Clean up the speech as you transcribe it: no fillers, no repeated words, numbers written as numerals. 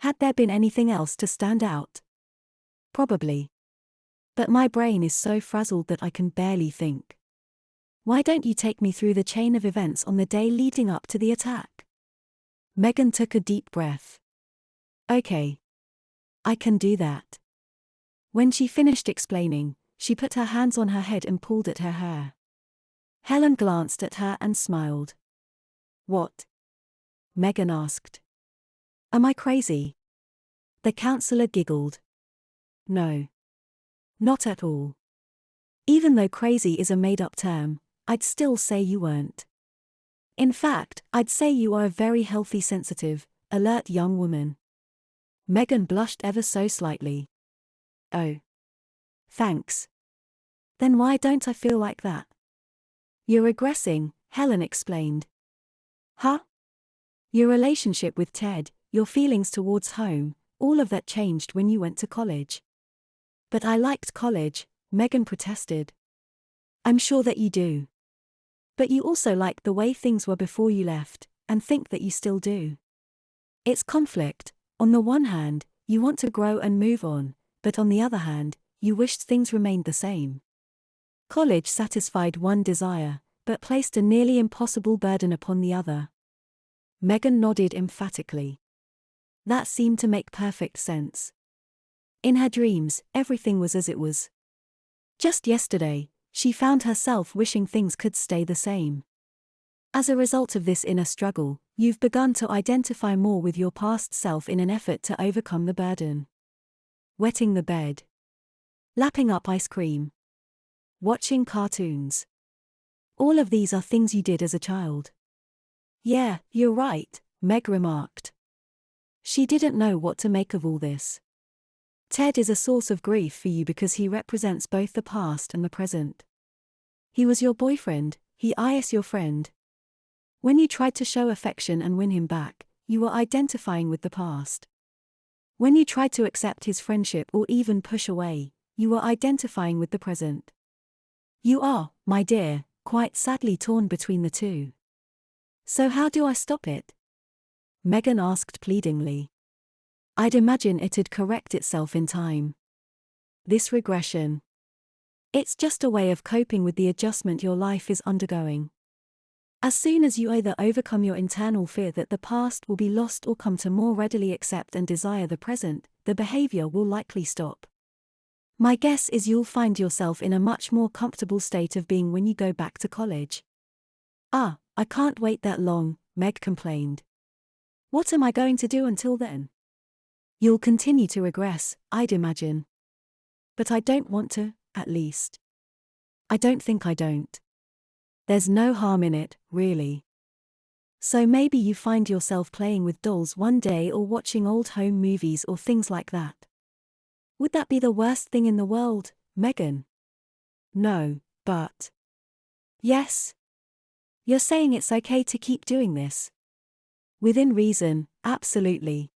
Had there been anything else to stand out? Probably. But my brain is so frazzled that I can barely think. Why don't you take me through the chain of events on the day leading up to the attack? Megan took a deep breath. Okay. I can do that. When she finished explaining, she put her hands on her head and pulled at her hair. Helen glanced at her and smiled. What? Megan asked. Am I crazy? The counselor giggled. No. Not at all. Even though crazy is a made-up term, I'd still say you weren't. In fact, I'd say you are a very healthy, sensitive, alert young woman. Megan blushed ever so slightly. Oh. Thanks. Then why don't I feel like that? You're regressing, Helen explained. Huh? Your relationship with Ted, your feelings towards home, all of that changed when you went to college. But I liked college, Megan protested. I'm sure that you do. But you also liked the way things were before you left, and think that you still do. It's conflict. On the one hand, you want to grow and move on, but on the other hand, you wished things remained the same. College satisfied one desire, but placed a nearly impossible burden upon the other. Megan nodded emphatically. That seemed to make perfect sense. In her dreams, everything was as it was. Just yesterday, she found herself wishing things could stay the same. As a result of this inner struggle, you've begun to identify more with your past self in an effort to overcome the burden. Wetting the bed. Lapping up ice cream. Watching cartoons. All of these are things you did as a child. Yeah, you're right, Meg remarked. She didn't know what to make of all this. Ted is a source of grief for you because he represents both the past and the present. He was your boyfriend, he is your friend. When you tried to show affection and win him back, you were identifying with the past. When you tried to accept his friendship or even push away, you were identifying with the present. You are, my dear, quite sadly torn between the two. So how do I stop it? Megan asked pleadingly. I'd imagine it'd correct itself in time. This regression. It's just a way of coping with the adjustment your life is undergoing. As soon as you either overcome your internal fear that the past will be lost or come to more readily accept and desire the present, the behavior will likely stop. My guess is you'll find yourself in a much more comfortable state of being when you go back to college. I can't wait that long, Meg complained. What am I going to do until then? You'll continue to regress, I'd imagine. But I don't want to, at least. I don't think I don't. There's no harm in it, really. So maybe you find yourself playing with dolls one day or watching old home movies or things like that. Would that be the worst thing in the world, Megan? No, but... Yes. You're saying it's okay to keep doing this? Within reason, absolutely.